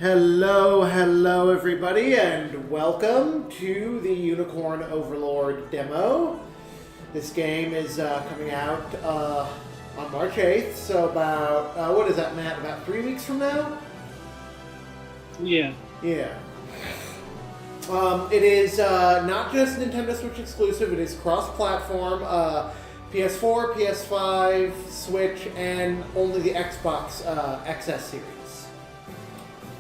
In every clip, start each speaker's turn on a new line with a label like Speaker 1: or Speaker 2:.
Speaker 1: Hello everybody, and welcome to the Unicorn Overlord demo. This game is coming out on March 8th, so about, what is that, Matt, about 3 weeks from now?
Speaker 2: Yeah.
Speaker 1: Yeah. It is not just Nintendo Switch exclusive, it is cross-platform, PS4, PS5, Switch, and only the Xbox XS series.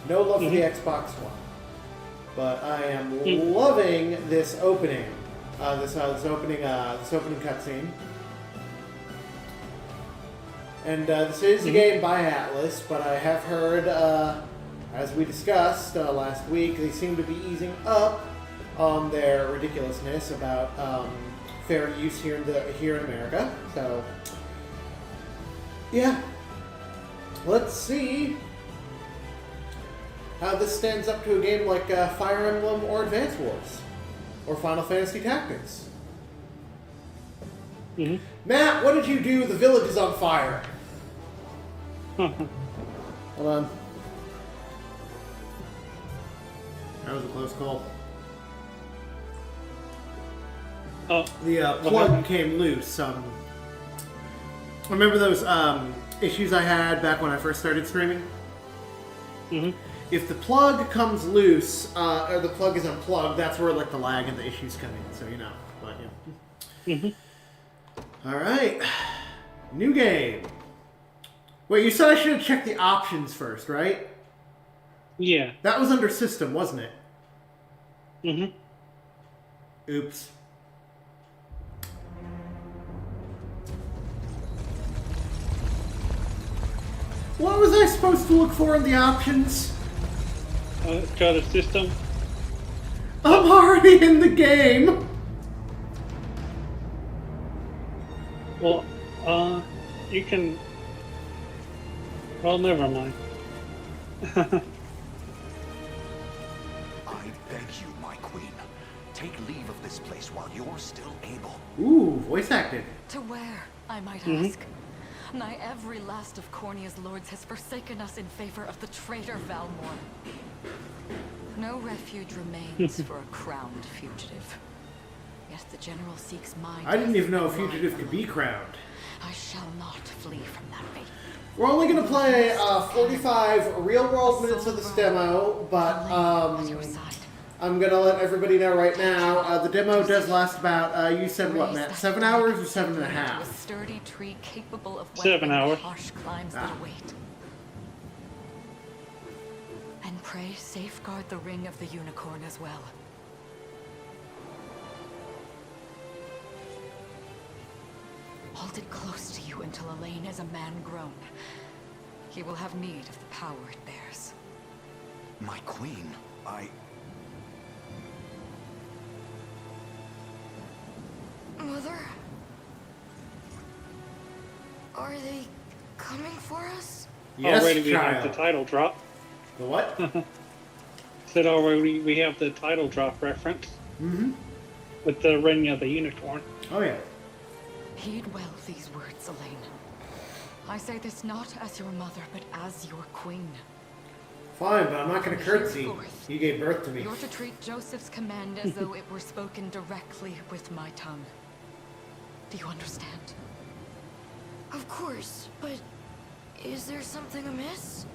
Speaker 1: No love for the Xbox One, but I am loving this opening, this opening cutscene. And this is a game by Atlas, but I have heard, as we discussed last week, they seem to be easing up on their ridiculousness about fair use here in America. So, yeah, let's see how this stands up to a game like Fire Emblem or Advance Wars or Final Fantasy Tactics. Matt, what did you do? The village is on fire. Hold on. That was a close call.
Speaker 2: Oh,
Speaker 1: the plug came loose. Remember those issues I had back when I first started streaming? If the plug comes loose, or the plug is unplugged, that's where like the lag and the issues come in. So you know, but yeah. All right, new game. Wait, you said I should have checked the options first, right?
Speaker 2: Yeah.
Speaker 1: That was under system, wasn't it? Oops. What was I supposed to look for in the options?
Speaker 2: Go to system.
Speaker 1: I'm already in the game!
Speaker 2: Well, you can... Well, never mind.
Speaker 3: I beg you, my queen. Take leave of this place while you're still able.
Speaker 1: Ooh, voice acted.
Speaker 4: To where, I might ask? Nigh every last of Cornia's lords has forsaken us in favor of the traitor Valmor. No refuge remains for a crowned fugitive. Yet the general seeks mine.
Speaker 1: I didn't even know a fugitive could be crowned.
Speaker 4: I shall not flee from that fate.
Speaker 1: We're only going to play 45 real-world minutes of this demo, but I'm going to let everybody know right now, the demo does last about, you said what, Matt, 7 hours or 7.5?
Speaker 4: A sturdy tree capable of
Speaker 2: 7 hours.
Speaker 4: Harsh climbs that await. And pray safeguard the ring of the unicorn as well. Hold it close to you until Elaine is a man grown. He will have need of the power it bears.
Speaker 3: My queen,
Speaker 5: Mother? Are they coming for us?
Speaker 1: Yes,
Speaker 2: Already we
Speaker 1: child.
Speaker 2: have the title drop.
Speaker 1: The what?
Speaker 2: Said already we have the title drop reference. With the ring of the unicorn.
Speaker 1: Oh, yeah.
Speaker 4: Heed well these words, Elaine. I say this not as your mother, but as your queen.
Speaker 1: Fine, but I'm not going to curtsy. You gave birth to me.
Speaker 4: You're to treat Joseph's command as though it were spoken directly with my tongue. Do you understand?
Speaker 5: Of course, but is there something amiss?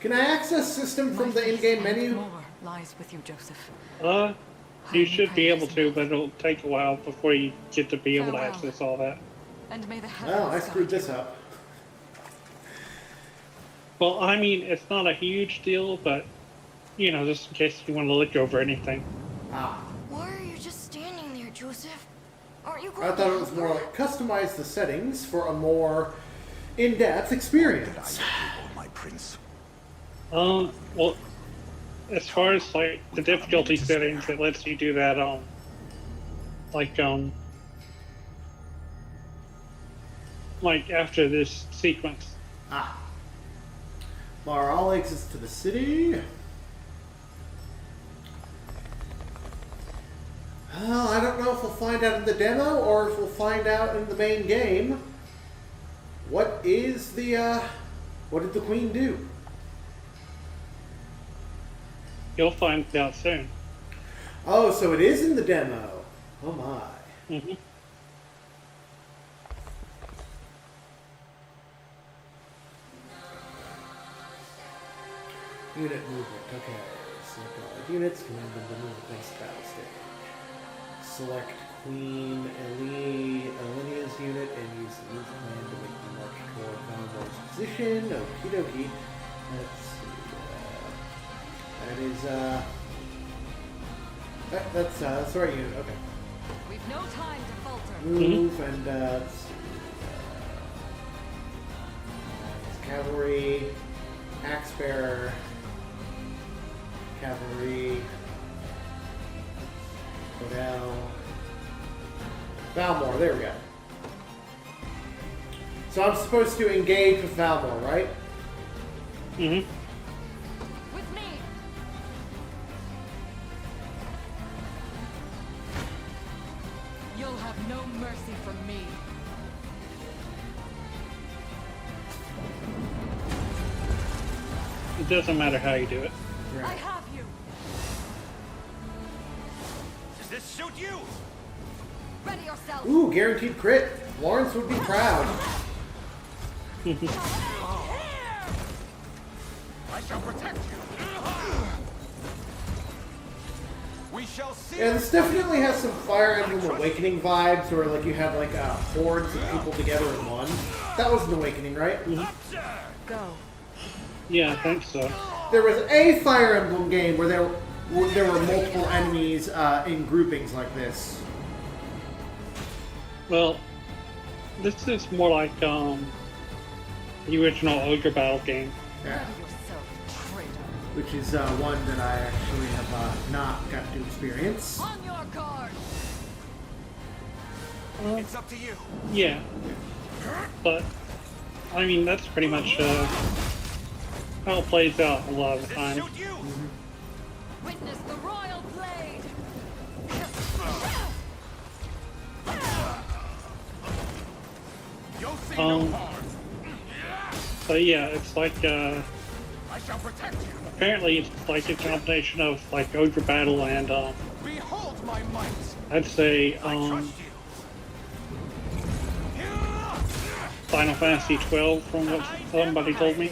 Speaker 1: Can I access system from the in-game menu?
Speaker 4: More lies with you, Joseph.
Speaker 2: You should be able to, but it'll take a while before you get to be able to access all that.
Speaker 4: And may the
Speaker 1: Oh, I
Speaker 4: heavens
Speaker 1: screwed
Speaker 4: guide
Speaker 1: this
Speaker 4: you.
Speaker 1: up.
Speaker 2: Well, I mean, it's not a huge deal, but, you know, just in case you want to look over anything.
Speaker 1: Ah.
Speaker 5: Why are you just standing there, Joseph? Aren't you
Speaker 1: I
Speaker 5: going
Speaker 1: thought
Speaker 5: to
Speaker 1: it was
Speaker 5: help
Speaker 1: more
Speaker 5: her?
Speaker 1: like customize the settings for a more in-depth experience.
Speaker 3: my prince.
Speaker 2: Well, as far as, like, the difficulty settings, it lets you do that on, like after this sequence.
Speaker 1: Ah. Bar all exits to the city. Well, I don't know if we'll find out in the demo or if we'll find out in the main game what is the, what did the Queen do?
Speaker 2: You'll find out soon.
Speaker 1: Oh, so it is in the demo. Oh my.
Speaker 2: Mm-hmm.
Speaker 1: Unit movement. Okay. Select all units. Command them to move against the battle stage. Select Queen Elenia's unit and use the move command to make them march toward Valmor's position. Okie dokie. Let's see. That is, that's the right unit. Okay.
Speaker 4: We've no time to falter.
Speaker 1: Move and, let's see. It's cavalry, axe bearer, cavalry, Odell, Valmor. There we go. So I'm supposed to engage with Valmor, right?
Speaker 2: Mm-hmm.
Speaker 4: With me. You'll have no mercy from me.
Speaker 2: It doesn't matter how you do it.
Speaker 4: I
Speaker 1: Right.
Speaker 4: have you.
Speaker 3: Does this suit you?
Speaker 4: Ready yourself.
Speaker 1: Ooh, guaranteed crit. Lawrence would be proud.
Speaker 3: I shall protect you. We shall see.
Speaker 1: Yeah, this definitely has some Fire Emblem Awakening vibes, where like you have like hordes of people together in one. That was an Awakening, right?
Speaker 4: Go.
Speaker 2: Yeah, I think so.
Speaker 1: There was a Fire Emblem game where there were multiple enemies in groupings like this.
Speaker 2: Well, this is more like the original Ogre Battle game.
Speaker 1: Yeah.
Speaker 4: Ready yourself, traitor.
Speaker 1: Which is one that I actually have not got to experience.
Speaker 4: On your guard.
Speaker 3: It's up to you.
Speaker 2: Yeah. But, I mean, that's pretty much how it plays out a lot of the
Speaker 3: Does
Speaker 2: time.
Speaker 3: this suit you?
Speaker 4: Witness the royal blade.
Speaker 3: You'll see
Speaker 2: Um,
Speaker 3: no harm.
Speaker 2: But yeah, it's like,
Speaker 3: I shall protect you.
Speaker 2: apparently it's like a combination of like Ogre Battle and,
Speaker 3: Behold my might.
Speaker 2: I'd say,
Speaker 3: I trust you.
Speaker 2: Final Fantasy 12 from what somebody told me.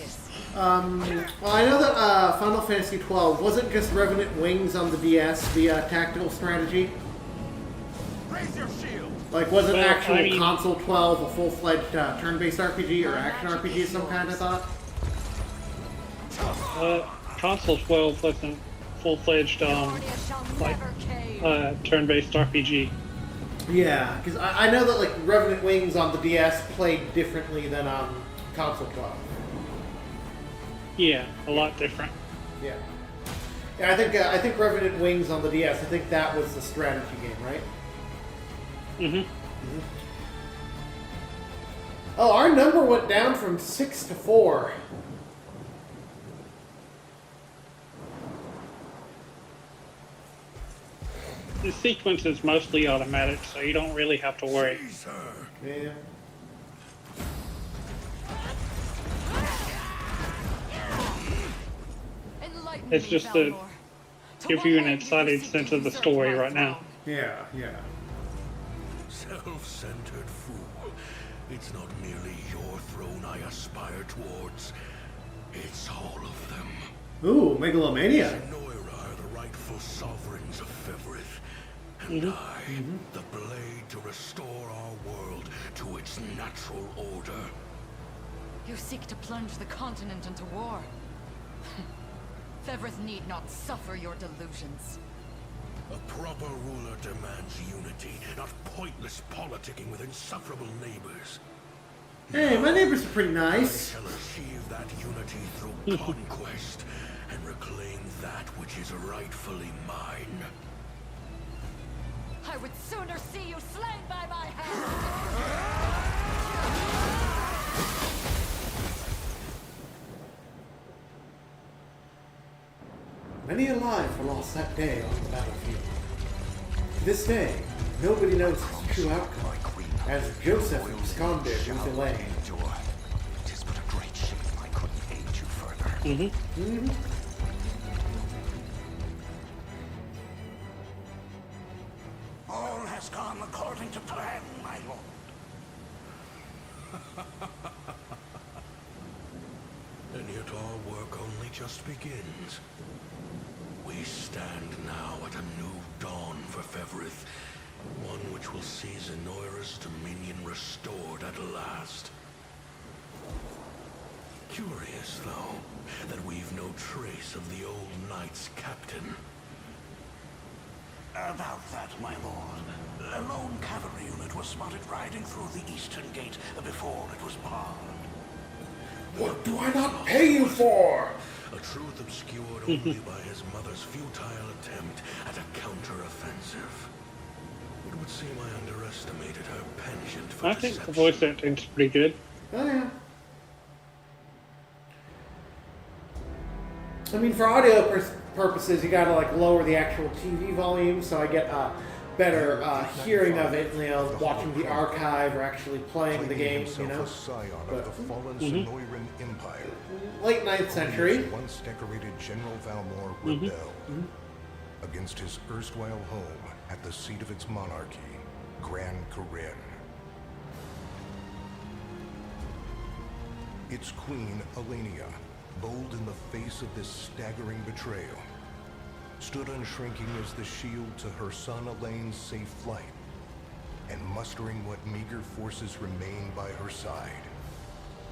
Speaker 1: Well, I know that Final Fantasy XII wasn't just Revenant Wings on the DS, the tactical strategy.
Speaker 3: Raise your shield.
Speaker 1: Like, wasn't
Speaker 2: Well,
Speaker 1: actual
Speaker 2: I mean-
Speaker 1: Console 12 a full-fledged turn-based RPG or action RPG of some kind, I thought?
Speaker 2: Console 12 wasn't full-fledged,
Speaker 4: Cornea shall
Speaker 2: like,
Speaker 4: never cave.
Speaker 2: turn-based RPG.
Speaker 1: Yeah, because I know that, like, Revenant Wings on the DS played differently than on Console 12.
Speaker 2: Yeah, a lot different.
Speaker 1: Yeah. Yeah, I think Revenant Wings on the DS, I think that was the strategy game, right?
Speaker 2: Mm-hmm.
Speaker 1: Oh, our number went down from 6 to 4.
Speaker 2: The sequence is mostly automatic, so you don't really have to worry.
Speaker 1: Yeah.
Speaker 4: Enlighten
Speaker 2: It's
Speaker 4: me,
Speaker 2: just to
Speaker 4: Valmor. To
Speaker 2: give
Speaker 4: what
Speaker 2: you an
Speaker 4: end do
Speaker 2: excited
Speaker 4: seek
Speaker 2: sense
Speaker 4: to
Speaker 2: of the
Speaker 4: usurp
Speaker 2: story
Speaker 4: my
Speaker 2: right now.
Speaker 4: throne?
Speaker 1: Yeah, yeah.
Speaker 6: Self-centered fool. It's not merely your throne I aspire towards. It's all of them.
Speaker 1: Ooh, Megalomania.
Speaker 6: Noira are the rightful sovereigns of Fevrith. And I, the blade to restore our world to its natural order.
Speaker 4: You seek to plunge the continent into war. Fevrith need not suffer your delusions.
Speaker 6: A proper ruler demands unity, not pointless politicking with insufferable neighbors.
Speaker 1: Hey, my neighbors are pretty
Speaker 6: I
Speaker 1: nice.
Speaker 6: shall achieve that unity through conquest and reclaim that which is rightfully mine.
Speaker 4: I would sooner see you slain by my hand!
Speaker 1: Many alive were lost that day on the battlefield. To this day, nobody knows its true outcome, as Joseph absconded with Elaine.
Speaker 2: Mm-hmm.
Speaker 3: All has gone according to plan, my lord.
Speaker 6: And yet our work only just begins. We stand now at a new dawn for Fevrith, one which will see Zenoira's dominion restored at last. Curious, though, that we've no trace of the old knight's captain.
Speaker 3: About that, my lord. A lone cavalry unit was spotted riding through the eastern gate before it was barred.
Speaker 1: What do I not pay you for?
Speaker 6: A truth obscured only by his mother's futile attempt at a counter-offensive. It would seem I underestimated her penchant for
Speaker 2: I think
Speaker 6: deception.
Speaker 2: the voice acting's pretty good.
Speaker 1: Oh, yeah. I mean, for audio purposes, you gotta like lower the actual TV volume, so I get a better hearing of it, you know, watching the archive or actually playing the game, you know.
Speaker 7: A scion
Speaker 1: But-
Speaker 7: of the fallen Zenoiran Empire.
Speaker 1: Late 9th century.
Speaker 7: His once decorated General Valmor rebelled against his erstwhile home at the seat of its monarchy, Gran Karen. Its queen, Elenia, bold in the face of this staggering betrayal, stood unshrinking as the shield to her son Elaine's safe flight, and mustering what meager forces remained by her side,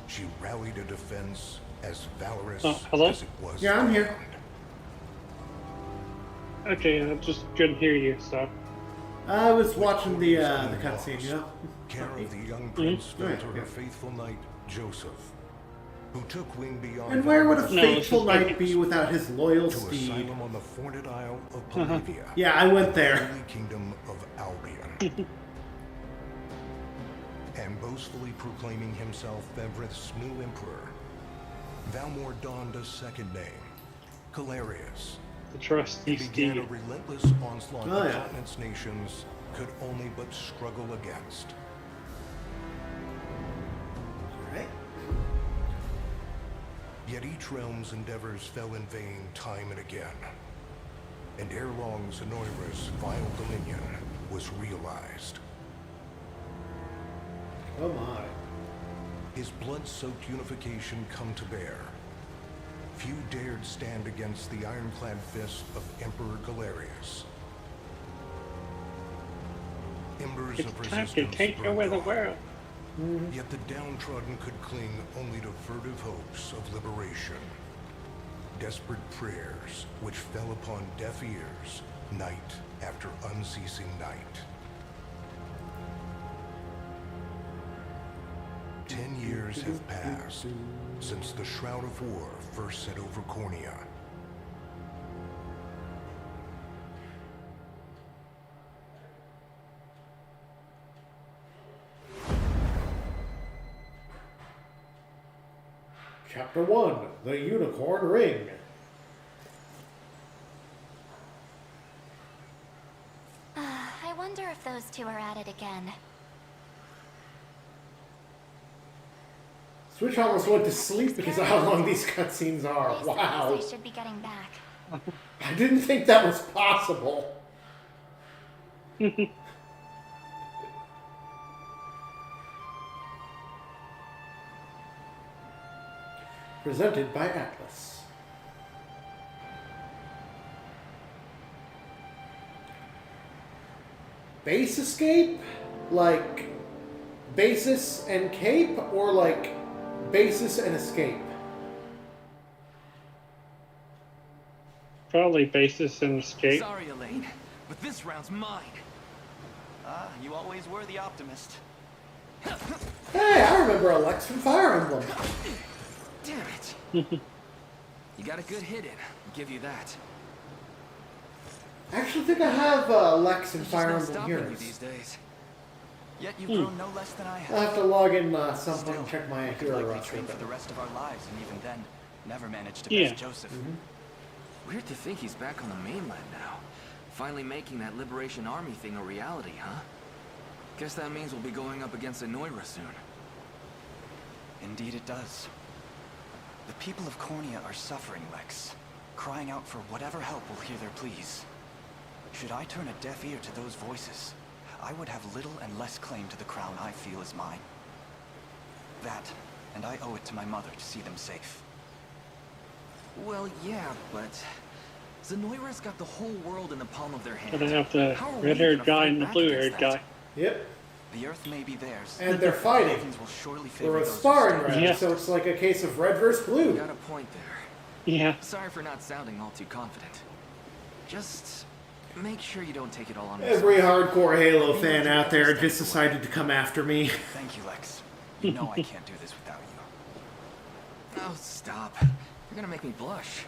Speaker 7: she rallied a defense as valorous
Speaker 2: hello?
Speaker 7: as it was
Speaker 1: Yeah, I'm here.
Speaker 7: grand.
Speaker 2: Okay, I just couldn't hear you, so.
Speaker 1: I was watching the
Speaker 7: Queen
Speaker 1: cutscene,
Speaker 7: lost,
Speaker 1: you know.
Speaker 7: care of the young prince fell to
Speaker 1: Yeah.
Speaker 7: her faithful knight, Joseph, who took wing beyond
Speaker 1: And where would a
Speaker 2: No,
Speaker 1: faithful
Speaker 2: it's just
Speaker 1: knight be without his loyal
Speaker 7: to
Speaker 1: steed?
Speaker 7: asylum on the Forned Isle of Palavia,
Speaker 1: Yeah, I went
Speaker 7: the
Speaker 1: there.
Speaker 7: Holy Kingdom of Albion. And boastfully proclaiming himself Fevrith's new emperor, Valmor donned a second name, Calarius.
Speaker 2: The trusty
Speaker 7: He began a
Speaker 2: steed.
Speaker 7: relentless onslaught
Speaker 1: Oh,
Speaker 7: the
Speaker 1: yeah.
Speaker 7: continent's nations could only but struggle against.
Speaker 1: Right.
Speaker 7: Yet each realm's endeavors fell in vain time and again. And ere long, Zenoira's vile dominion was realized.
Speaker 1: Oh my.
Speaker 7: His blood-soaked unification come to bear. Few dared stand against the ironclad fist of Emperor Galerius. Embers
Speaker 2: It's
Speaker 7: of
Speaker 2: time to
Speaker 7: resistance
Speaker 2: take
Speaker 7: burned
Speaker 2: over the
Speaker 7: on.
Speaker 2: world.
Speaker 7: Yet the downtrodden could cling only to furtive hopes of liberation. Desperate prayers which fell upon deaf ears night after unceasing night. 10 years have passed since the Shroud of War first set over Cornea.
Speaker 1: Chapter 1, The Unicorn Ring.
Speaker 5: I wonder if those two are at it again.
Speaker 1: Switch almost went to sleep because of how long these cutscenes are.
Speaker 5: I suppose
Speaker 1: Wow.
Speaker 5: I should be getting back.
Speaker 1: I didn't think that was possible. Presented by Atlas. Base escape? Like basis and cape? Or like basis and escape?
Speaker 2: Probably basis and escape.
Speaker 8: Sorry, Elaine, but this round's mine. Ah, you always were the optimist.
Speaker 1: Hey, I remember Alex from Fire Emblem.
Speaker 8: Damn it. You got a good hit in, I'll give you that.
Speaker 1: I actually think I have Lex and
Speaker 8: There's just
Speaker 1: Fire
Speaker 8: no
Speaker 1: Emblem
Speaker 8: stopping you
Speaker 1: Heroes.
Speaker 8: these days. Yet you've grown no less than I
Speaker 1: I'll
Speaker 8: have.
Speaker 1: have to log in some point
Speaker 8: Still,
Speaker 1: and check my
Speaker 8: we could
Speaker 1: hero
Speaker 8: likely
Speaker 1: roster.
Speaker 8: train
Speaker 1: but-
Speaker 8: for the rest of our lives, and even then, never manage to
Speaker 2: Yeah.
Speaker 8: best Joseph.
Speaker 9: Weird to think he's back on the mainland now. Finally making that Liberation Army thing a reality, huh? Guess that means we'll be going up against Zenoira soon.
Speaker 8: Indeed it does. The people of Cornea are suffering, Lex. Crying out for whatever help will hear their pleas. Should I turn a deaf ear to those voices, I would have little and less claim to the crown I feel is mine. That, and I owe it to my mother to see them safe.
Speaker 9: Well, yeah, but Zenoira's got the whole world in the palm of their hands.
Speaker 2: So they have the
Speaker 9: How are we
Speaker 2: red-haired
Speaker 9: gonna
Speaker 2: guy
Speaker 9: fight
Speaker 2: and the
Speaker 9: back
Speaker 2: blue-haired
Speaker 9: against
Speaker 2: guy.
Speaker 9: that?
Speaker 1: Yep.
Speaker 8: The Earth may be theirs.
Speaker 1: And they're fighting.
Speaker 8: The heavens will surely favor
Speaker 1: We're a
Speaker 8: those who
Speaker 1: sparring
Speaker 8: stand.
Speaker 1: round,
Speaker 2: Yeah.
Speaker 1: so it's like a case of red versus
Speaker 9: You
Speaker 1: blue.
Speaker 9: got a point there.
Speaker 2: Yeah.
Speaker 9: Sorry for not sounding all too confident. Just make sure you don't take it all on yourself.
Speaker 1: Every hardcore Halo fan out there just decided to come after me.
Speaker 8: Thank you, Lex. You know I can't do this without you.
Speaker 9: Oh, stop. You're gonna make me blush.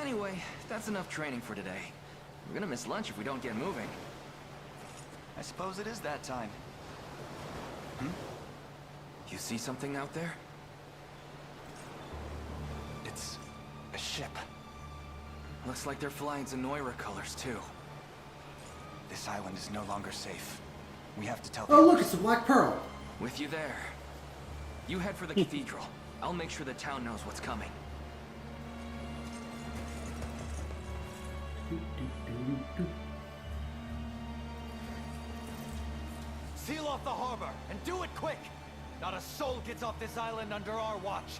Speaker 9: Anyway, that's enough training for today. We're gonna miss lunch if we don't get moving.
Speaker 8: I suppose it is that time.
Speaker 9: You see something out there?
Speaker 8: It's a ship.
Speaker 9: Looks like they're flying Zenoira colors, too.
Speaker 8: This island is no longer safe. We have to tell
Speaker 1: Oh,
Speaker 8: the
Speaker 1: look,
Speaker 8: others.
Speaker 1: it's the Black Pearl.
Speaker 9: With you there. You head for the cathedral. I'll make sure the town knows what's coming.
Speaker 8: Seal off the harbor, and do it quick! Not a soul gets off this island under our watch.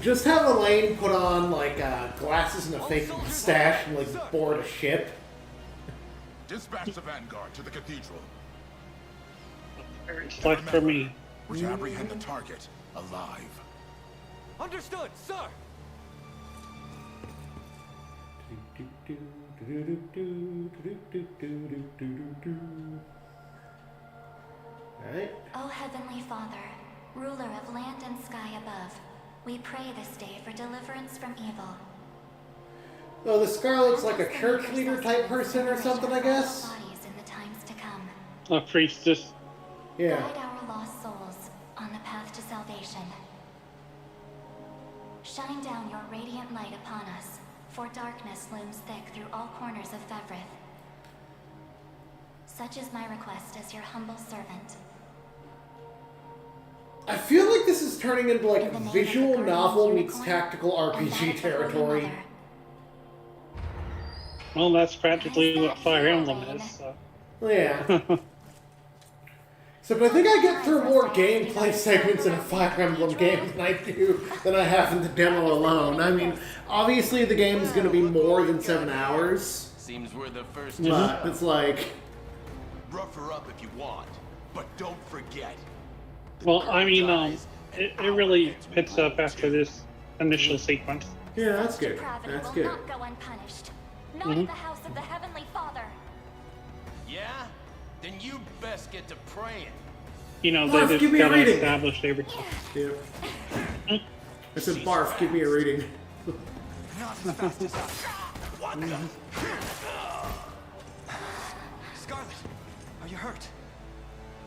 Speaker 1: Just have Elaine put on, like, glasses and a fake mustache and, like, board a ship.
Speaker 10: Dispatch the vanguard to the cathedral.
Speaker 2: It's like for me.
Speaker 10: We're to apprehend the target alive.
Speaker 8: Understood, sir!
Speaker 1: Alright.
Speaker 11: O Heavenly Father, ruler of land and sky above, we pray this day for deliverance from evil.
Speaker 1: Oh, the Scar looks like a church leader type person or something, I guess?
Speaker 11: Bodies in the times to come.
Speaker 2: A priestess.
Speaker 1: Yeah.
Speaker 11: Guide our lost souls on the path to salvation. Shine down your radiant light upon us, for darkness looms thick through all corners of Fevrith. Such is my request as your humble servant.
Speaker 1: I feel like this is turning into, like,
Speaker 11: In the name of
Speaker 1: visual
Speaker 11: the guardian
Speaker 1: novel meets
Speaker 11: unicorn
Speaker 1: tactical
Speaker 11: and that
Speaker 1: RPG
Speaker 11: of the Holy
Speaker 1: territory.
Speaker 11: Mother.
Speaker 2: Well, that's practically what Fire Emblem is. So.
Speaker 1: Yeah. So, but I think I get through more gameplay segments in a Fire Emblem game than I have in the demo alone. I mean, obviously the game is going to be more than 7 hours,
Speaker 8: Seems we're the first
Speaker 1: but it's like...
Speaker 10: Rough her up if you want, but don't forget. the
Speaker 2: Well,
Speaker 10: girl
Speaker 2: I mean,
Speaker 10: dies,
Speaker 2: it
Speaker 10: and our
Speaker 2: really
Speaker 10: heads will
Speaker 2: picks
Speaker 10: roll
Speaker 2: up after
Speaker 10: too.
Speaker 2: this initial sequence.
Speaker 1: Yeah, that's good.
Speaker 11: Depravity
Speaker 1: That's
Speaker 11: will
Speaker 1: good.
Speaker 11: not go unpunished. Not in the house of the Heavenly Father.
Speaker 8: Yeah? Then you best get to praying.
Speaker 2: You know,
Speaker 1: Barf,
Speaker 2: they
Speaker 1: give
Speaker 2: just
Speaker 1: me a
Speaker 2: gotta
Speaker 1: reading.
Speaker 2: establish everything.
Speaker 1: Yeah. I said, Barf, give me a reading.
Speaker 8: Not as fast as us. What the? Scarlet, are you hurt?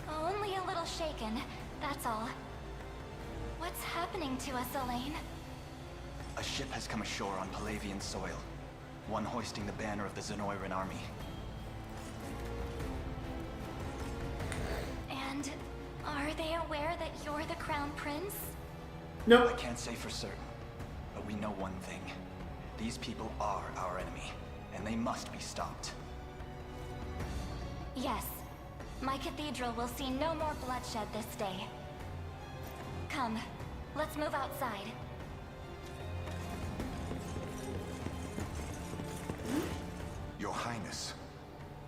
Speaker 11: Only a little shaken, that's all. What's happening to us, Elaine?
Speaker 8: A ship has come ashore on Palavian soil. One hoisting the banner of the Zenoiran army.
Speaker 11: And are they aware that you're the Crown Prince?
Speaker 8: I
Speaker 1: Nope.
Speaker 8: can't say for certain, but we know one thing. These people are our enemy, and they must be stopped.
Speaker 11: Yes. My cathedral will see no more bloodshed this day. Come, let's move outside.
Speaker 7: Your Highness,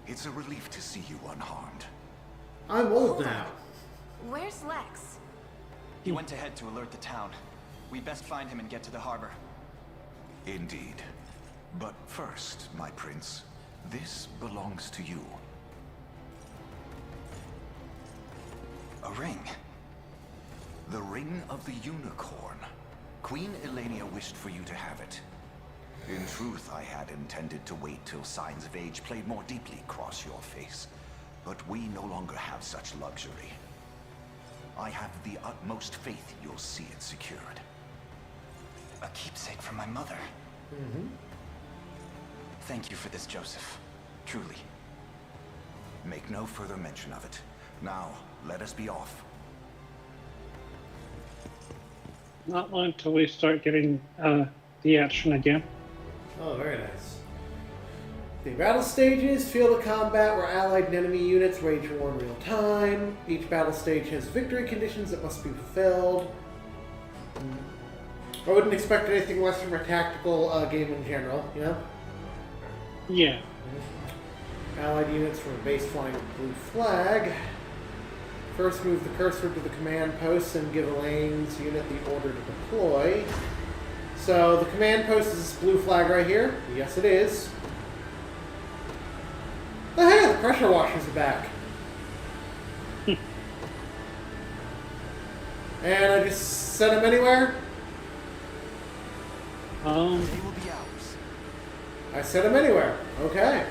Speaker 7: it's a relief to see you unharmed.
Speaker 1: I'm old now.
Speaker 5: Where's Lex?
Speaker 8: He went ahead to alert the town. We best find him and get to the harbor.
Speaker 7: Indeed. But first, my prince, this belongs to you.
Speaker 8: A ring.
Speaker 7: The Ring of the Unicorn. Queen Elenia wished for you to have it. In truth, I had intended to wait till signs of age played more deeply across your face. But we no longer have such luxury. I have the utmost faith you'll see it secured.
Speaker 8: A keepsake from my mother. Thank you for this, Joseph. Truly. Make no further mention of it. Now, let us be off.
Speaker 2: Not long till we start getting the action again.
Speaker 1: Oh, very nice. The battle stages, field of combat where allied and enemy units wage war in real time. Each battle stage has victory conditions that must be fulfilled. I wouldn't expect anything less from a tactical game in general, you know?
Speaker 2: Yeah.
Speaker 1: Allied units from a base flying with blue flag. First move the cursor to the command post and give Elaine's unit the order to deploy. So the command post is this blue flag right here. Yes, it is. Oh, hey, the pressure washers are back. And I just set them anywhere?
Speaker 8: They will be ours.
Speaker 1: I set them anywhere. Okay.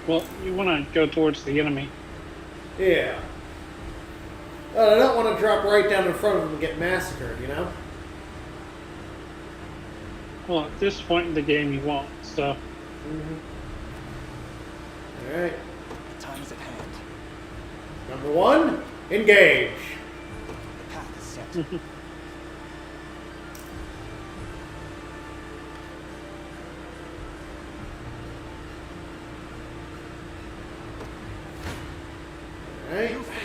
Speaker 2: Well, you want to go towards the enemy.
Speaker 1: Yeah. I don't want to drop right down in front of them and get massacred, you know?
Speaker 2: Well, at this point in the game, you won't, so...
Speaker 1: Alright.
Speaker 8: The time is at hand.
Speaker 1: Number 1, engage.
Speaker 8: The path is set.
Speaker 1: Alright.
Speaker 8: You face me.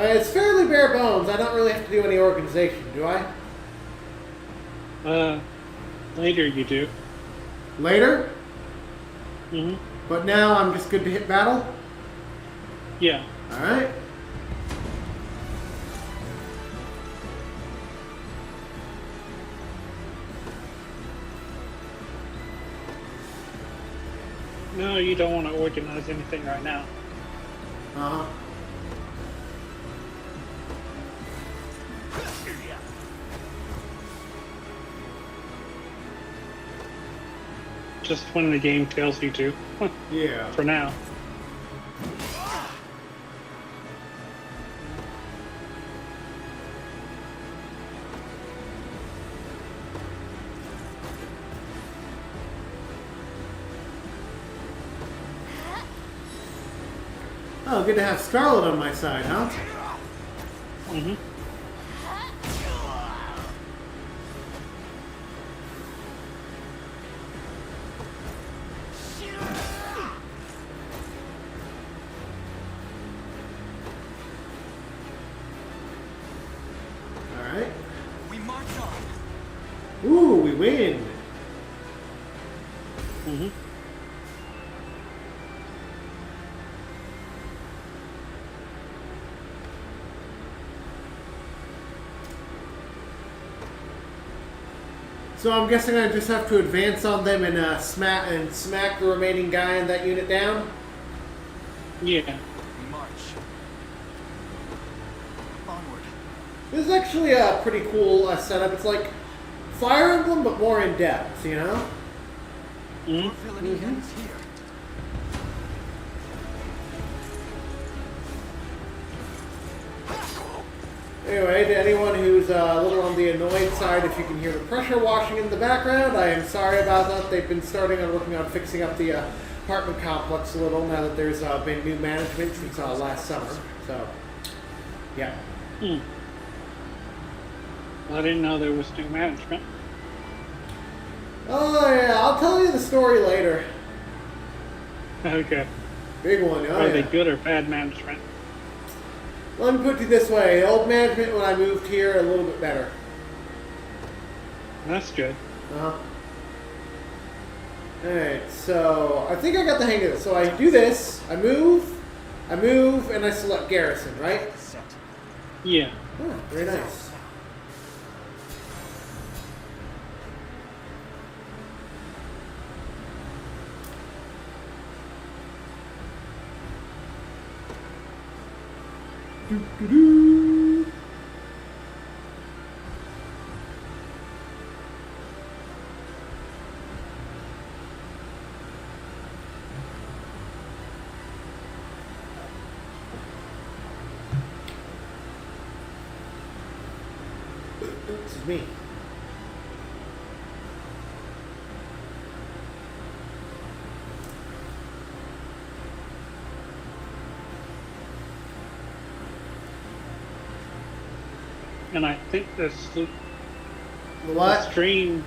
Speaker 1: It's fairly bare bones. I don't really have to do any organization, do I?
Speaker 2: Later you do.
Speaker 1: Later?
Speaker 2: Mm-hmm.
Speaker 1: But now I'm just good to hit battle?
Speaker 2: Yeah.
Speaker 1: Alright.
Speaker 2: No, you don't want to organize anything right now.
Speaker 1: Uh-huh.
Speaker 2: Just when the game tells you to.
Speaker 1: Yeah.
Speaker 2: For now.
Speaker 1: Oh, good to have Scarlet on my side, huh?
Speaker 2: Mm-hmm.
Speaker 1: Alright.
Speaker 8: We march on.
Speaker 1: Ooh, we win.
Speaker 2: Mm-hmm.
Speaker 1: So I'm guessing I just have to advance on them and smack the remaining guy in that unit down?
Speaker 2: Yeah.
Speaker 8: We march. Onward.
Speaker 1: This is actually a pretty cool setup. It's like Fire Emblem, but more in depth, you know?
Speaker 2: Mm-hmm.
Speaker 8: Your villainy ends here.
Speaker 1: Anyway, to anyone who's a little on the annoyed side, if you can hear the pressure washing in the background, I am sorry about that. They've been working on fixing up the apartment complex a little now that there's been new management since last summer. So, yeah.
Speaker 2: I didn't know there was new management.
Speaker 1: Oh, yeah, I'll tell you the story later.
Speaker 2: Okay.
Speaker 1: Big one, oh
Speaker 2: Are they
Speaker 1: yeah.
Speaker 2: good or bad management?
Speaker 1: Let me put it this way. Old management when I moved here, a little bit better.
Speaker 2: That's good.
Speaker 1: Uh-huh. Alright, so I think I got the hang of this. So I do this, I move, and I select garrison, right?
Speaker 8: Set.
Speaker 2: Yeah.
Speaker 1: Oh, very nice. Doo-doo-doo. This is me.
Speaker 2: And I think this
Speaker 1: What?
Speaker 2: stream,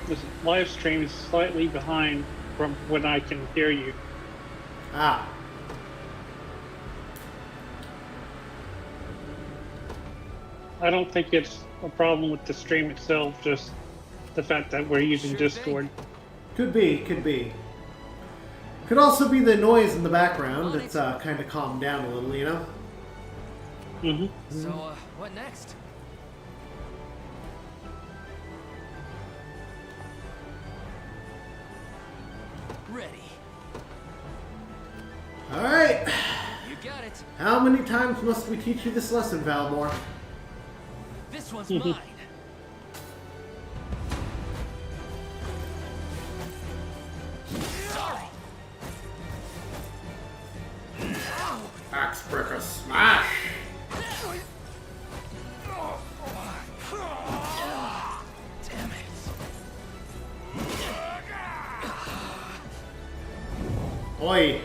Speaker 2: this live stream is slightly behind from when I can hear you.
Speaker 1: Ah.
Speaker 2: I don't think it's a problem with the stream itself, just the fact that we're using Discord.
Speaker 1: Could be, could be. Could also be the noise in the background that's kind of calmed down a little, you know?
Speaker 2: Mm-hmm.
Speaker 12: So, what next? Ready.
Speaker 1: Alright.
Speaker 12: You got it.
Speaker 1: How many times must we teach you this lesson, Valmore?
Speaker 12: This one's mine.
Speaker 1: Axe breaker smash!
Speaker 12: Damn it.
Speaker 1: Oi!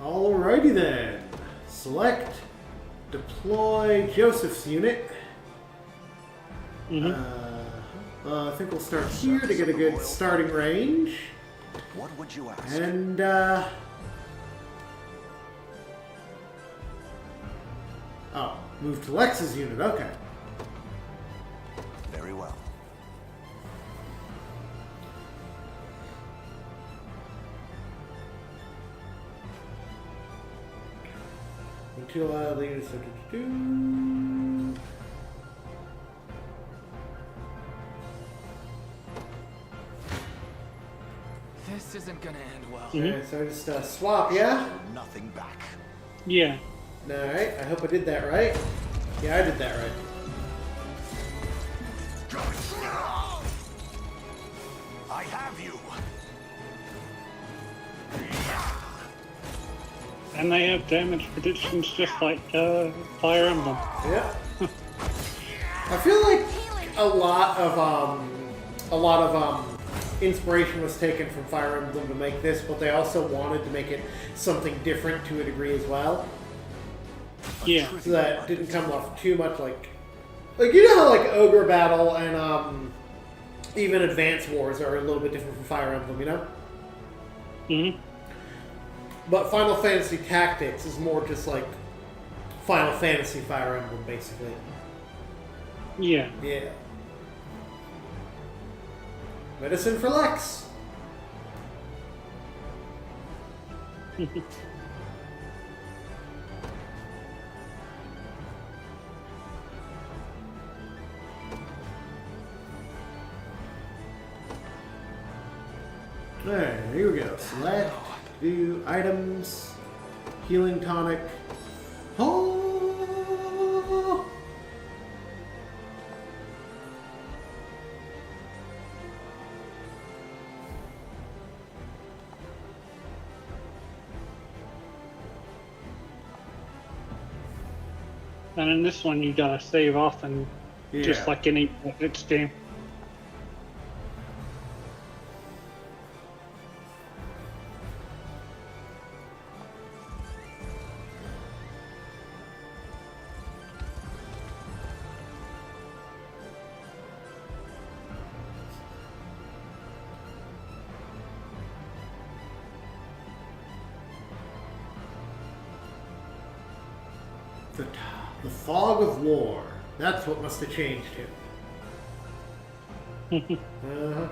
Speaker 1: Alrighty then. Select, deploy Joseph's unit. I think we'll start here to get a good starting range.
Speaker 7: What would you ask?
Speaker 1: And, oh, move to Lex's unit, okay.
Speaker 7: Very well.
Speaker 1: Until leaders
Speaker 12: This isn't gonna end well.
Speaker 1: Okay, so I just swap, yeah?
Speaker 7: Nothing back.
Speaker 2: Yeah.
Speaker 1: Alright, I hope I did that right. Yeah, I did that right.
Speaker 3: I have you.
Speaker 2: And they have damage predictions just like Fire Emblem.
Speaker 1: Yeah. I feel like a lot of inspiration was taken from Fire Emblem to make this, but they also wanted to make it something different to a degree as well.
Speaker 2: Yeah.
Speaker 1: So that didn't come off too much like you know how like Ogre Battle and even Advance Wars are a little bit different from Fire Emblem, you know?
Speaker 2: Mm-hmm.
Speaker 1: But Final Fantasy Tactics is more just like Final Fantasy Fire Emblem, basically.
Speaker 2: Yeah.
Speaker 1: Yeah. Medicine for Lex. Alright, here we go. Select, view, items, healing tonic. Oh!
Speaker 2: And in this one, you gotta save often, just
Speaker 1: Yeah.
Speaker 2: like any Netflix game.
Speaker 1: The fog of war. That's what must have changed him. Uh-huh.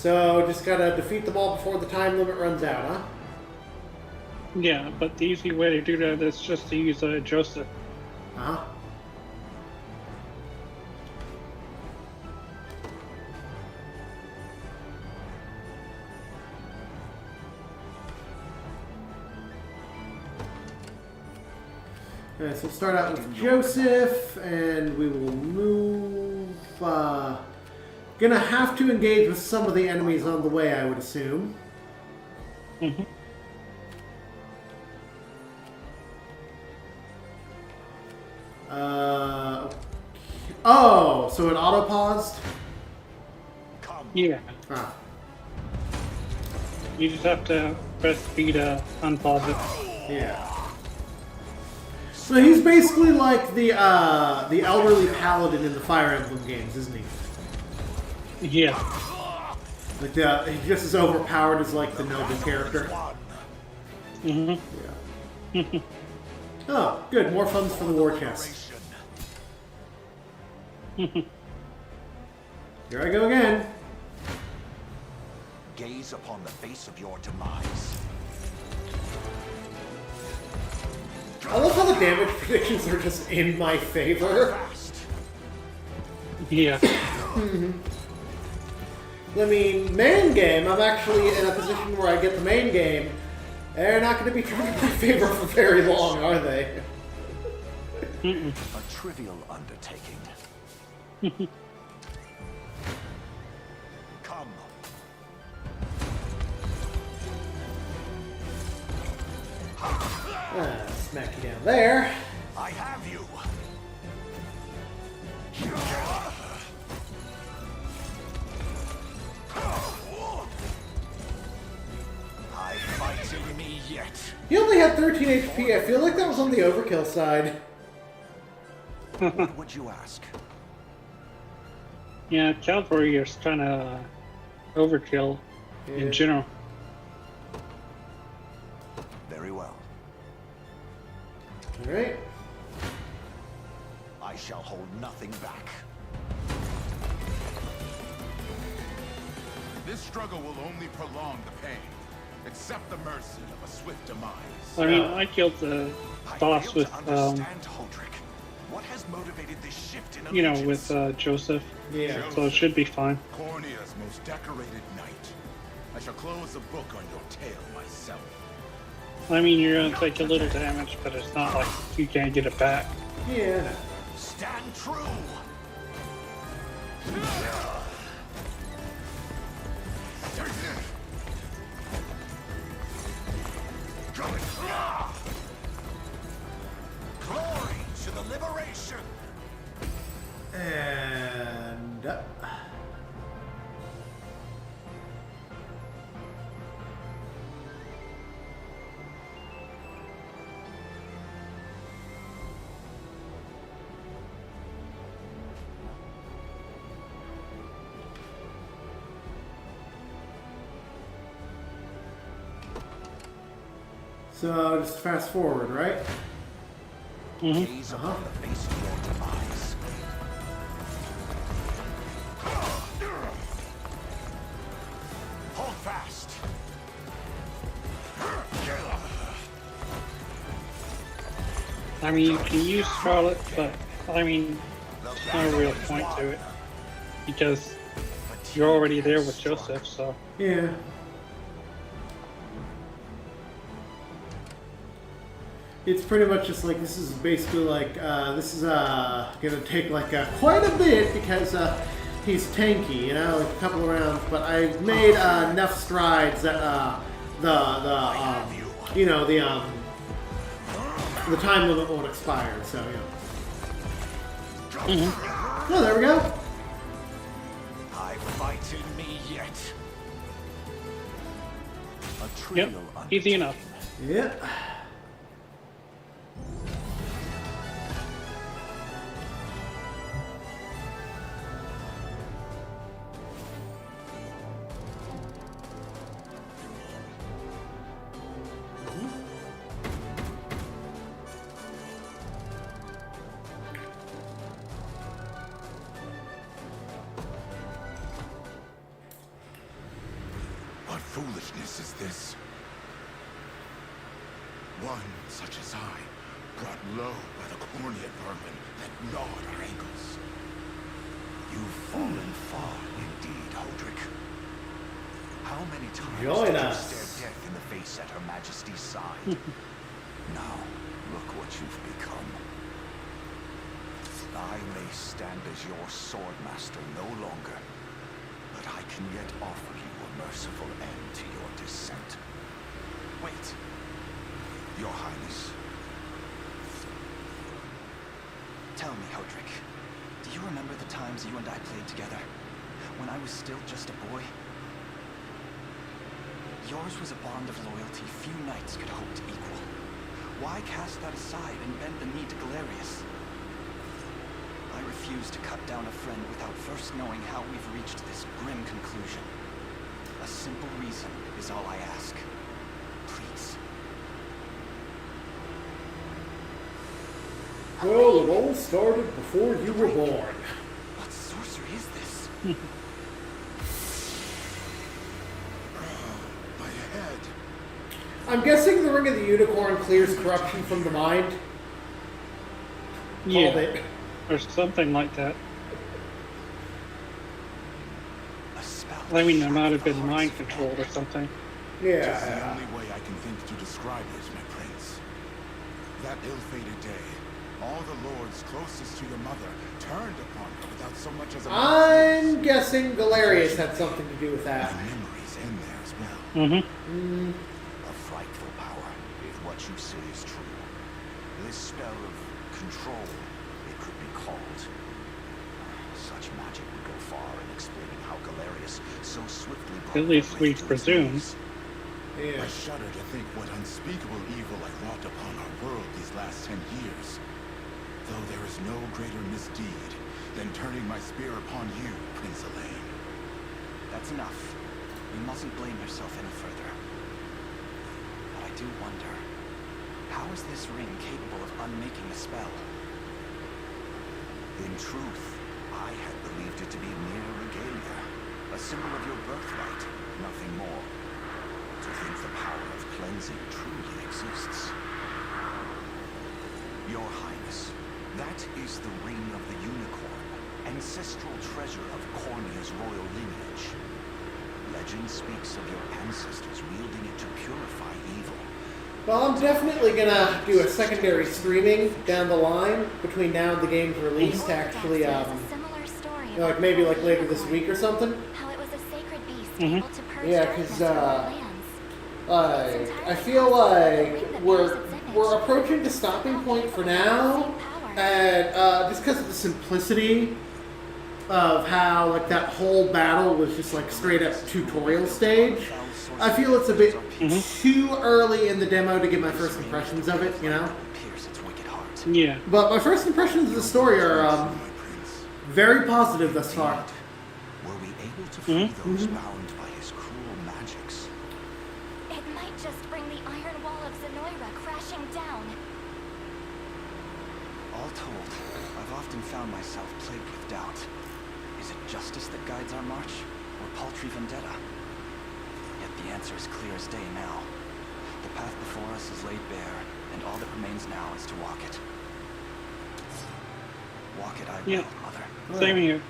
Speaker 1: So just gotta defeat them all before the time limit runs out, huh?
Speaker 2: Yeah, but the easy way to do that is just to use Joseph.
Speaker 1: Uh-huh. Alright, so we'll start out with Joseph, and we will move... gonna have to engage with some of the enemies on the way, I would assume.
Speaker 2: Mm-hmm.
Speaker 1: Oh, so it auto-paused?
Speaker 2: Yeah.
Speaker 1: Ah.
Speaker 2: You just have to press B to unpause it.
Speaker 1: Yeah. So he's basically like the elderly paladin in the Fire Emblem games, isn't he?
Speaker 2: Yeah.
Speaker 1: Like he's just as overpowered as like the noble character.
Speaker 2: Mm-hmm.
Speaker 1: Yeah. Oh, good. More funds for the war chest. Here I go again.
Speaker 3: Gaze upon the face of your demise.
Speaker 1: I love how the damage predictions are just in my favor.
Speaker 2: Yeah.
Speaker 1: I mean, main game, I'm actually in a position where I get the main game. They're not going to be turned in my favor for very long, are they?
Speaker 3: A trivial undertaking. Come.
Speaker 1: Smack you down there.
Speaker 3: I have you. I fighting me yet.
Speaker 1: He only had 13 HP. I feel like that was on the overkill side.
Speaker 3: What would you ask?
Speaker 2: Yeah, cavalry is kind of overkill in general.
Speaker 3: Very well.
Speaker 1: All right.
Speaker 3: I shall hold nothing back.
Speaker 10: This struggle will only prolong the pain. Accept the mercy of a swift demise.
Speaker 2: I mean, I killed the boss with,
Speaker 3: What has motivated this shift in
Speaker 2: you know,
Speaker 3: allegiance?
Speaker 2: with Joseph.
Speaker 1: Yeah.
Speaker 2: So it should be fine.
Speaker 10: Cornea's most decorated knight. I shall close the book on your tale myself.
Speaker 2: I mean, you're gonna take a little damage, but it's not like you can't get it back.
Speaker 1: Yeah.
Speaker 3: Stand true. Glory to the liberation.
Speaker 1: And... So just fast forward, right?
Speaker 3: Gaze upon the face of your demise. Hold fast.
Speaker 2: I mean, you can use Charlotte, but I mean, there's no real point to it because you're already there with Joseph, so.
Speaker 1: Yeah. It's pretty much just like, this is basically like, this is gonna take like quite a bit because he's tanky, you know, like a couple of rounds, but I've made enough strides that you know, the time limit won't expire, so yeah. Oh, there we go.
Speaker 3: I fight in me yet. A
Speaker 2: Yep,
Speaker 3: trivial
Speaker 2: easy enough.
Speaker 1: Yeah.
Speaker 10: darkness is this? One such as I, brought low by the corneate vermin that gnawed our ankles.
Speaker 8: You've fallen far indeed, Hodrick. How many times
Speaker 1: Join
Speaker 8: did
Speaker 1: us.
Speaker 8: you stare death in the face at Her Majesty's side? Now, look what you've become. I may stand as your swordmaster no longer, but I can yet offer you a merciful end to your descent. Wait, Your Highness. Tell me, Hodrick, do you remember the times you and I played together? When I was still just a boy? Yours was a bond of loyalty few knights could hope to equal. Why cast that aside and bend the knee to Galerius? I refuse to cut down a friend without first knowing how we've reached this grim conclusion. A simple reason is all I ask. Please.
Speaker 1: Well, it all started before you were born.
Speaker 8: What sorcery is this?
Speaker 10: My head.
Speaker 1: I'm guessing the Ring of the Unicorn clears corruption from the mind.
Speaker 2: Yeah,
Speaker 1: Called it.
Speaker 2: or something like that.
Speaker 8: A spell.
Speaker 2: I mean, there might have been mind controlled or something.
Speaker 10: Tis the
Speaker 1: Yeah.
Speaker 10: only way I can think to describe it, my prince. That ill-fated day, all the lords closest to your mother turned upon her without so much as a
Speaker 1: I'm guessing Galerius had something to do with
Speaker 10: My
Speaker 1: that.
Speaker 10: memories in there as well.
Speaker 2: Mm-hmm.
Speaker 8: A frightful power, if what you say is true. This spell of control, it could be called. Such magic would go far in explaining how Galerius so swiftly brought
Speaker 2: At least we
Speaker 8: Overlord to his
Speaker 2: presume.
Speaker 8: knees.
Speaker 1: Yeah.
Speaker 10: I shudder to think what unspeakable evil I wrought upon our world these last 10 years. Though there is no greater misdeed than turning my spear upon you, Prince Elaine.
Speaker 8: That's enough. You mustn't blame yourself any further. But I do wonder, how is this ring capable of unmaking the spell? In truth, I had believed it to be mere regalia, a symbol of your birthright, nothing more. To think the power of cleansing truly exists. Your Highness, that is the ring of the unicorn, ancestral treasure of Cornea's royal lineage. Legend speaks of your ancestors wielding it to purify evil.
Speaker 1: Well, I'm definitely gonna do a secondary streaming down the line between now and the game's release to actually, like maybe like later this week or something.
Speaker 11: How it was a sacred beast
Speaker 2: Mhm.
Speaker 11: able to purge
Speaker 1: Yeah,
Speaker 11: darkness
Speaker 1: 'cause,
Speaker 11: from all lands.
Speaker 1: I feel like we're approaching the stopping point for now, and just because of the simplicity of how like that whole battle was just like straight up tutorial stage, I feel it's a bit too early in the demo to get my first impressions of it, you know.
Speaker 8: Pierce its wicked heart.
Speaker 2: Yeah.
Speaker 1: But my first impressions of the story are very positive thus far.
Speaker 8: Were we able to free those bound by his cruel magics?
Speaker 11: It might just bring the iron wall of Zenoira crashing down.
Speaker 8: All told, I've often found myself plagued with doubt. Is it justice that guides our march, or paltry vendetta? Yet the answer is clear as day now. The path before us is laid bare, and all that remains now is to walk it. Walk it I will,
Speaker 2: Yeah.
Speaker 8: Mother.
Speaker 2: Same here.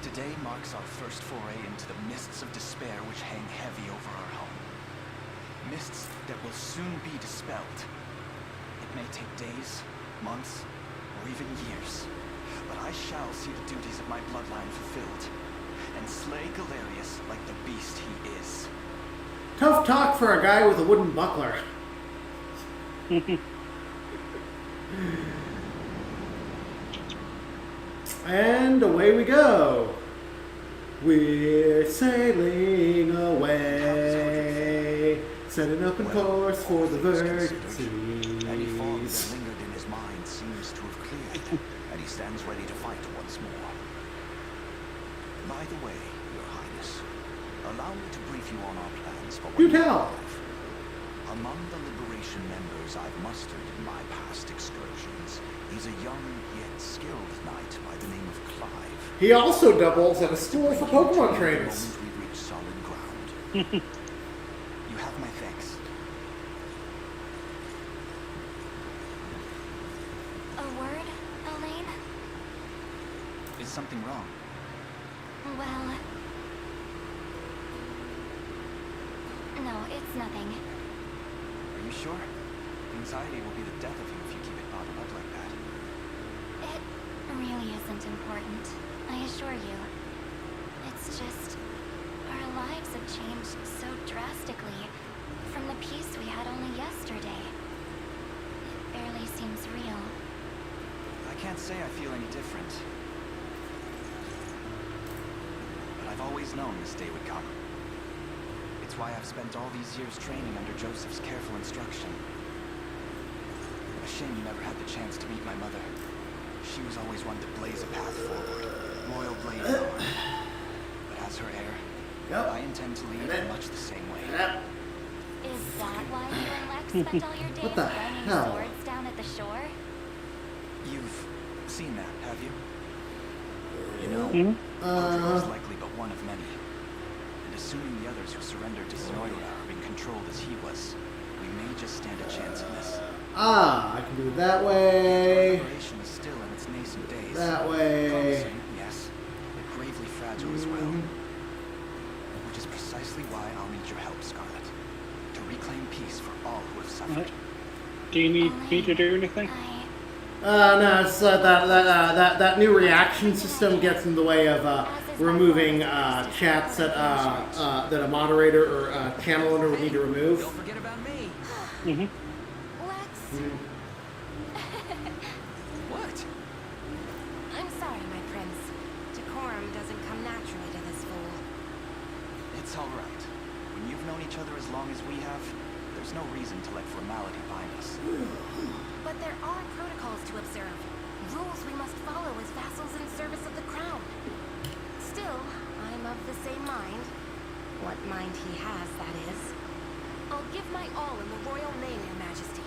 Speaker 8: Today marks our first foray into the mists of despair which hang heavy over our home. Mists that will soon be dispelled. It may take days, months, or even years, but I shall see the duties of my bloodline fulfilled, and slay Galerius like the beast he is.
Speaker 1: Tough talk for a guy with a wooden buckler. And away we go. We're sailing away, setting up a course for the verdant
Speaker 8: Any fog that
Speaker 1: seas.
Speaker 8: lingered in his mind seems to have cleared, and he stands ready to fight once more. By the way, Your Highness, allow me to brief you on our plans for
Speaker 1: Do
Speaker 8: when you
Speaker 1: tell.
Speaker 8: arrive. Among the Liberation members I've mustered in my past excursions is a young yet skilled knight by the name of Clive.
Speaker 1: He also doubles at a school for Pokemon trainers.
Speaker 8: The moment we reach solid ground. You have my thanks.
Speaker 11: A word, Elaine?
Speaker 8: Is something wrong?
Speaker 11: Well... No, it's nothing.
Speaker 8: Are you sure? Anxiety will be the death of you if you keep it bottled up like that.
Speaker 11: It really isn't important, I assure you. It's just... our lives have changed so drastically from the peace we had only yesterday. It barely seems real.
Speaker 8: I can't say I feel any different. But I've always known this day would come. It's why I've spent all these years training under Joseph's careful instruction. A shame you never had the chance to meet my mother. She was always one to blaze a path forward. Royal blade and all. But as her heir, I intend to lead in much the same way.
Speaker 11: Is that why you and Lex spent all your days
Speaker 1: What the
Speaker 11: banging
Speaker 1: hell?
Speaker 11: swords down at the shore?
Speaker 8: You've seen that, have you? You know, Overlord is likely but one of many. And assuming the others who surrendered to Zenoira are being controlled as he was, we may just stand a chance in this.
Speaker 1: I can do it that way.
Speaker 8: Liberation is still in its nascent days.
Speaker 1: That way.
Speaker 8: Promising, yes, but gravely fragile as well. Which is precisely why I'll need your help, Scarlet. To reclaim peace for all who have suffered.
Speaker 2: Do you need me to do anything?
Speaker 1: No, it's that new reaction system gets in the way of removing chats that that a moderator or a channel owner would need to remove.
Speaker 12: Don't forget about me.
Speaker 11: Lex?
Speaker 12: What?
Speaker 5: I'm sorry, my prince. Decorum doesn't come naturally to this fool.
Speaker 8: It's all right. When you've known each other as long as we have, there's no reason to let formality bind us.
Speaker 5: But there are protocols to observe. Rules we must follow as vassals in service of the crown. Still, I'm of the same mind. What mind he has, that is. I'll give my all in the royal name, your majesty.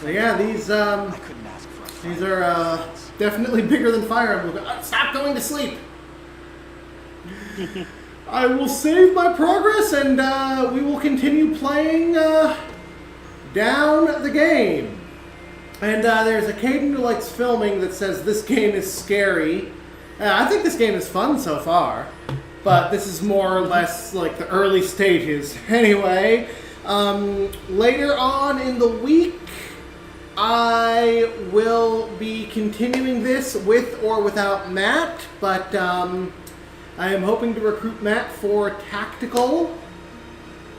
Speaker 1: So yeah, these
Speaker 8: I couldn't ask for a
Speaker 1: these are definitely bigger than Fire Emblem. Stop going to sleep. I will save my progress and we will continue playing down the game. And there's a Caden who likes filming that says this game is scary. I think this game is fun so far, but this is more or less like the early stages. Anyway, later on in the week, I will be continuing this with or without Matt, but I am hoping to recruit Matt for tactical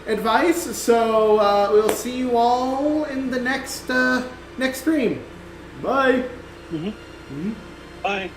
Speaker 1: advice, so we'll see you all in the next stream. Bye.
Speaker 2: Bye.